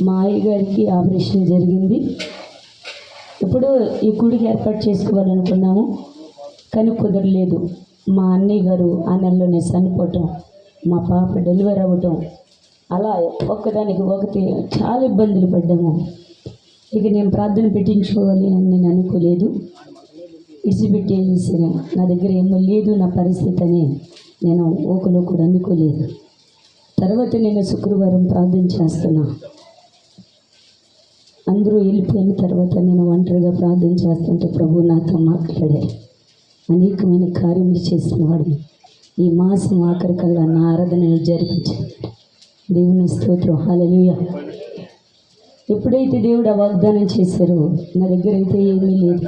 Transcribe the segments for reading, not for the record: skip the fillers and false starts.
మా అయ్యగారికి ఆపరేషన్ జరిగింది. ఇప్పుడు ఈ గుడికి ఏర్పాటు చేసుకోవాలనుకున్నాము, కానీ కుదరలేదు. మా అన్నయ్య గారు ఆ నెలలోనే చనిపోవటం, మా పాప డెలివరీ అవ్వటం, అలా ఒక్కదానికి ఒకటి చాలా ఇబ్బందులు పడ్డాము. ఇక నేను ప్రార్థన పెట్టించుకోవాలి అని నేను అనుకోలేదు, విడిచిపెట్టేసాను. నా దగ్గర ఏమో లేదు నా పరిస్థితి అని నేను ఓకలో కూడా అనుకోలేదు. తర్వాత నేను శుక్రవారం ప్రార్థన చేస్తున్నా. అందరూ వెళ్ళిపోయిన తర్వాత నేను ఒంటరిగా ప్రార్థన చేస్తుంటే ప్రభు నాతో మాట్లాడారు. అనేకమైన కార్యములు చేసిన వాడిని ఈ మాసం ఆఖరికల్లా నా ఆరాధనను జరిపించాను. దేవుని స్తోత్రం, హల్లెలూయా. ఎప్పుడైతే దేవుడు ఆ వాగ్దానం చేశారో నా దగ్గర అయితే ఏమీ లేదు.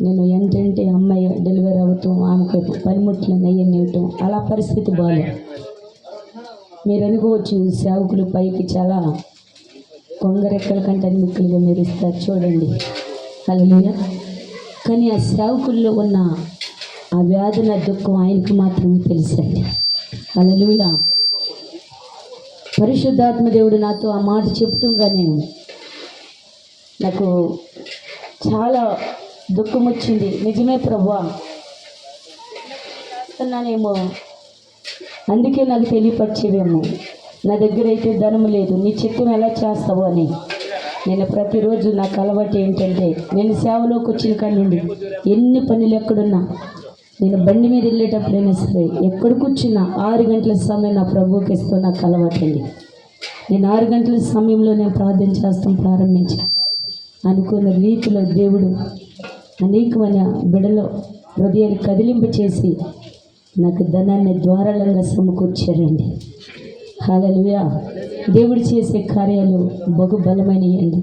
నేను ఏంటంటే అమ్మాయి డెలివరీ అవుతాం, ఆమెకు పనిముట్లు నెయ్యని ఇవ్వటం, అలా పరిస్థితి బాగాలేదు. మీరు అనుకోవచ్చు సేవకులు పైకి చాలా కొంగరెక్కల కంటే ముక్కులుగా మీరు ఇస్తారు చూడండి, హల్లెలూయా. కానీ ఆ సేవకుల్లో ఉన్న ఆ వేదన దుఃఖం ఆయనకు మాత్రమే తెలుసండి, హల్లెలూయా. పరిశుద్ధాత్మ దేవుడు నాతో ఆ మాట చెప్తుంగానే నాకు చాలా దుఃఖం వచ్చింది. నిజమే ప్రభువా అన్నానేమో, అందుకే నాకు తెలియపరిచేవేమో. నా దగ్గర అయితే ధనం లేదు, నీ చిత్తం ఎలా చేస్తావు అని. నేను ప్రతిరోజు నాకు అలవాటు ఏంటంటే, నేను సేవలోకి వచ్చిన కాడి నుండి ఎన్ని పనులు ఎక్కడున్నా, నేను బండి మీద వెళ్ళేటప్పుడైనా సరే ఎక్కడ కూర్చున్నా 6 గంటల సమయం నా ప్రభువుకి ఇస్తూ నాకు అలవాటండి. నేను 6 గంటల సమయంలో నేను ప్రార్థన చేస్తాం ప్రారంభించాను. అనుకున్న రీతిలో దేవుడు అనేకమైన బిడలో హృదయాన్ని కదిలింప చేసి నాకు ధనాన్ని ద్వారాలంగా సమకూర్చారండి, హల్లెలూయా. దేవుడు చేసే కార్యాలు బహు బలమైనయండి.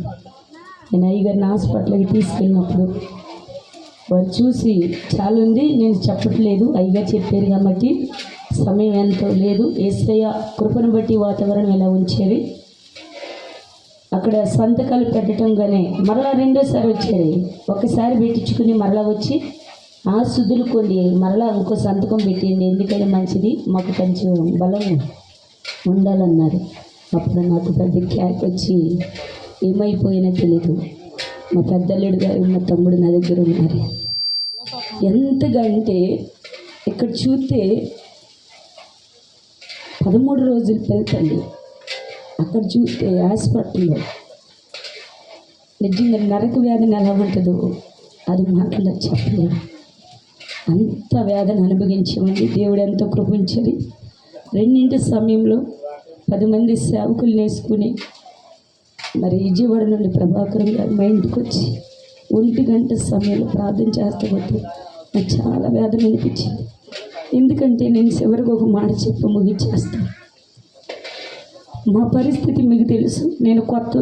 నేను అయ్యగారిని హాస్పిటల్కి తీసుకెళ్ళినప్పుడు వారు చూసి చాలా ఉంది, నేను చెప్పట్లేదు, అయ్యగారు చెప్పారు కాబట్టి సమయం ఎంతో లేదు. యేసయ్య కృపను బట్టి వాతావరణం ఎలా ఉంచేది. అక్కడ సంతకాలు పెట్టడంగానే మరలా రెండోసారి వచ్చారు. ఒకసారి పెట్టించుకుని మరలా వచ్చి ఆ సుదులు కొన్ని మరలా ఇంకో సంతకం పెట్టింది, ఎందుకని మంచిది, మాకు కొంచెం బలం ఉండాలన్నారు. అప్పుడు నాకు పెద్ద క్యాక్ వచ్చి ఏమైపోయినా తెలీదు. మా పెద్దల్లుడు గారు మా తమ్ముడు నా దగ్గర ఉన్నారు. ఎంతగా అంటే ఇక్కడ చూస్తే 13 రోజులు పెళ్తండి. అక్కడ చూస్తే హాస్పిటల్లో నిజంగా నరక వేదన ఎలా ఉంటుందో అది మాటల్లో చెప్పలేదు. అంత వేదన అనుభవించామండి. దేవుడు ఎంతో కృపించని 2 సమయంలో 10 మంది సేవకులు వేసుకుని మరి విజయవాడ నుండి ప్రభాకరం గారు మా ఇంటికి వచ్చి 1 గంట సమయంలో ప్రార్థన చేస్తబోతే నాకు చాలా వేదన అనిపించింది. ఎందుకంటే నేను చివరికి ఒక మాట చెప్పి ముగించేస్తాను. మా పరిస్థితి మీకు తెలుసు. నేను కొత్త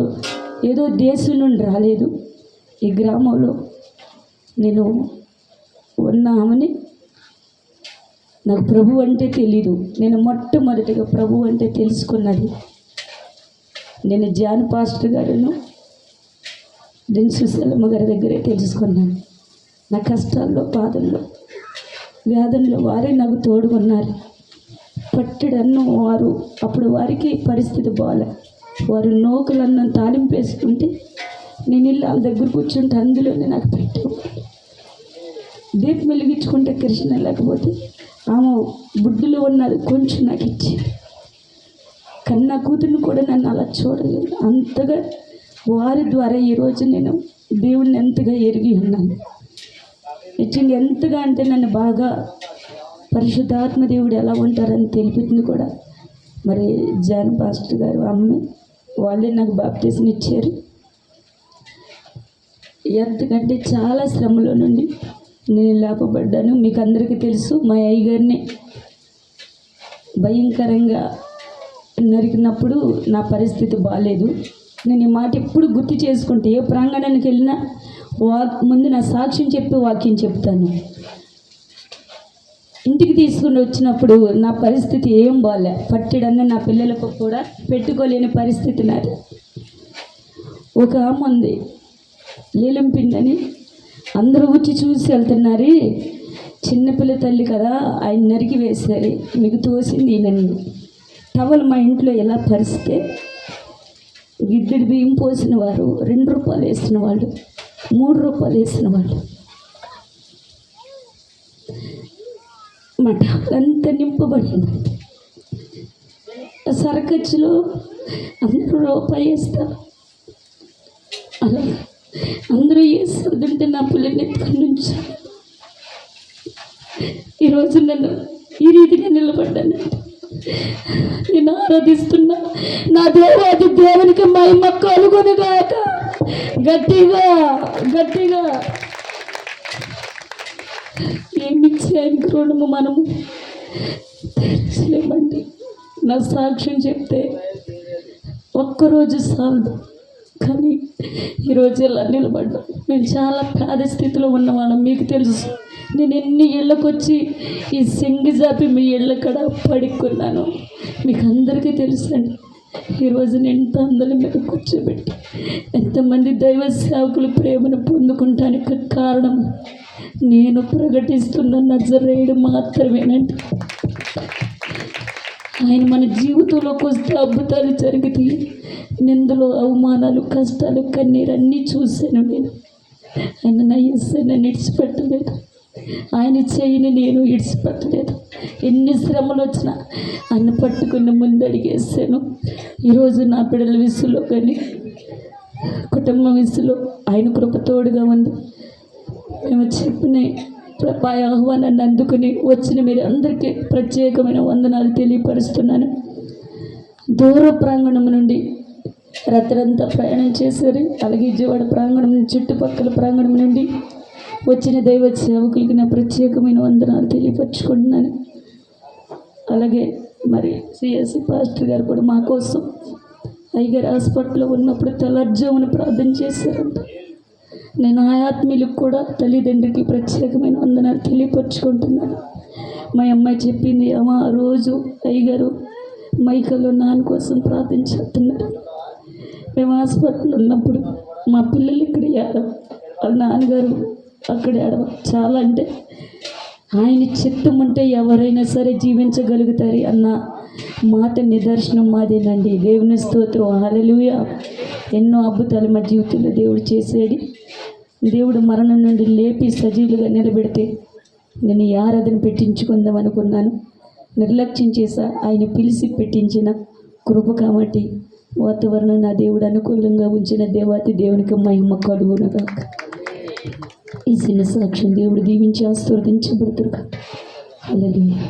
ఏదో దేశం నుండి రాలేదు. ఈ గ్రామంలో నేను ఉన్నామని నాకు ప్రభు అంటే తెలీదు. నేను మొట్టమొదటిగా ప్రభు అంటే తెలుసుకున్నది నేను జాన్ పాస్టర్ గారును దీని సుశీలమ్మ గారి దగ్గరే తెలుసుకున్నాను. నా కష్టాల్లో, బాధల్లో, వ్యాధుల్లో వారే నాకు తోడుకున్నారు. పట్టెడన్నం వారు అప్పుడు వారికి పరిస్థితి బాగాలే. వారు నూకలన్నం తాలింపు వేసుకుంటే నేను ఇల్లు వాళ్ళ దగ్గర కూర్చుంటే అందులోనే నాకు పెట్టావు. దీపం వెలిగించుకుంటే కృష్ణ లేకపోతే ఆమె బుడ్డిలో ఉన్నది కొంచెం నాకు ఇచ్చింది. కన్నా కూతుర్ని కూడా నన్ను అలా చూడలేదు. అంతగా వారి ద్వారా ఈరోజు నేను దేవుణ్ణి ఎంతగా ఎరిగి ఉన్నాను. నిజంగా ఎంతగా అంటే నన్ను బాగా పరిశుద్ధాత్మ దేవుడు ఎలా ఉంటారని తెలిపింది కూడా మరి జాన్ పాస్టర్ గారు అమ్మ వాళ్ళే నాకు బాప్టిజం ఇచ్చారు. ఎంతకంటే చాలా శ్రమలో నుండి నేను లేపబడ్డాను. మీకు అందరికీ తెలుసు, మా అయ్యగారిని భయంకరంగా నరికినప్పుడు నా పరిస్థితి బాగాలేదు. నేను ఈ మాట ఎప్పుడు గుర్తు చేసుకుంటే ఏ ప్రాంగణానికి వెళ్ళినా ముందు నా సాక్ష్యం చెప్పి వాక్యం చెప్తాను. ఇంటికి తీసుకుని వచ్చినప్పుడు నా పరిస్థితి ఏం బాగాలే. పట్టెడన్న నా పిల్లలకు కూడా పెట్టుకోలేని పరిస్థితి నాది. ఒక ఆమె ఉంది లీలం పిండని, అందరూ వచ్చి చూసి వెళ్తున్నారు. చిన్నపిల్ల తల్లి కదా, ఆయన నరికి వేశారు. మీకు తోసింది నన్ను టవల్ మా ఇంట్లో ఎలా పరిస్తే గిద్దెడి బియ్యం పోసిన వారు 2 రూపాయలు వేసిన వాళ్ళు, 3 రూపాయలు వేసిన వాళ్ళు, మాట అంత నింపబడింది. సరకచ్చులో అందరూ రూపాయి వేస్తారు. అలా అందరూ వేస్తుంటే నా పిల్లల్ని ఎత్తుకొని నుంచి ఈరోజు నన్ను ఈ రీతిగా నిలబడ్డాను. నేను ఆరాధిస్తున్నా నా దేవాది దేవునికి మహిమ కలుగునుగాక. గట్టిగా గట్టిగా ఏమిచ్చి ఆయనకి రుణము మనము తెరచలేమండి. నా సాక్ష్యం చెప్తే ఒక్కరోజు చాలదు, కానీ ఈరోజు ఎలా నిలబడ్డా. మేము చాలా పేద స్థితిలో ఉన్నవాళ్ళం, మీకు తెలుసు. నేను ఎన్ని ఇళ్ళకు వచ్చి ఈ సింగి జాపి మీ ఇళ్ళ కడ పడుకున్నాను, మీకు అందరికీ తెలుసండి. ఈరోజు నేను ఎంత అందరి మీద కూర్చోబెట్టి ఎంతమంది దైవ సేవకులు ప్రేమను పొందుకుంటానికి కారణం నేను ప్రకటిస్తున్న నజరేయుడు మాత్రమేనండి. ఆయన మన జీవితంలోకి వస్తే అద్భుతాలు జరుగుతాయి. నిందలు, అవమానాలు, కష్టాలు, కన్నీరు అన్నీ చూశాను నేను. ఆయన నా యేసు నన్ను విడిచిపెట్టలేదు, ఆయన చేయిని నేను విడిచిపెట్టలేదు. ఎన్ని శ్రమలు వచ్చినా ఆయన పట్టుకుని ముందడిగేసాను. ఈరోజు నా బిడ్డల విసులో కానీ కుటుంబం విసులో ఆయన కృప తోడుగా ఉంది. మేము చెప్పిన ఆహ్వానాన్ని అందుకుని వచ్చిన మీరు అందరికీ ప్రత్యేకమైన వందనాలు తెలియపరుస్తున్నాను. దూర ప్రాంగణం నుండి రాత్రంతా ప్రయాణం చేశారు. అలాగే విజయవాడ ప్రాంగణం చుట్టుపక్కల ప్రాంగణం నుండి వచ్చిన దైవ సేవకులకి నా ప్రత్యేకమైన వందనాలు తెలియపరుచుకుంటున్నాను. అలాగే మరి సిఎస్సి పాస్టర్ గారు కూడా మా కోసం అయ్యగారు హాస్పిటల్లో ఉన్నప్పుడు తెల్లర్జామున ప్రార్థన చేశారంట. నేను ఆత్మీయులకు కూడా తల్లిదండ్రికి ప్రత్యేకమైన వందనాలు తెలియపరుచుకుంటున్నాను. మా అమ్మాయి చెప్పింది, అమ్మ రోజు అయ్యగారు మైకల్లో నాన్న కోసం ప్రార్థన చేస్తున్నారు. మేము హాస్పిటల్ ఉన్నప్పుడు మా పిల్లలు ఇక్కడ వాళ్ళ నాన్నగారు అక్కడ ఏడవ చాలా అంటే ఆయన చిత్తముంటే ఎవరైనా సరే జీవించగలుగుతారు అన్న మాట నిదర్శనం మాదేనండి. దేవుని స్తోత్రం, హల్లెలూయా. ఎన్నో అద్భుతాలు మా జీవితంలో దేవుడు చేసేది. దేవుడు మరణం నుండి లేపి సజీవులుగా నిలబెడితే నేను ఈ ఆరాధన పెట్టించుకుందాం అనుకున్నాను. నిర్లక్ష్యం చేసా. ఆయన పిలిచి పెట్టించిన కృప కాబట్టి వాతావరణం నా దేవుడు అనుకూలంగా ఉంచిన దేవాతి దేవునికి మహిమ కలుగునుగాక. ఈ చిన్న సాక్ష్యం దేవుడు దీవించి ఆశీర్వదించబడుతురుగా. హల్లెలూయా.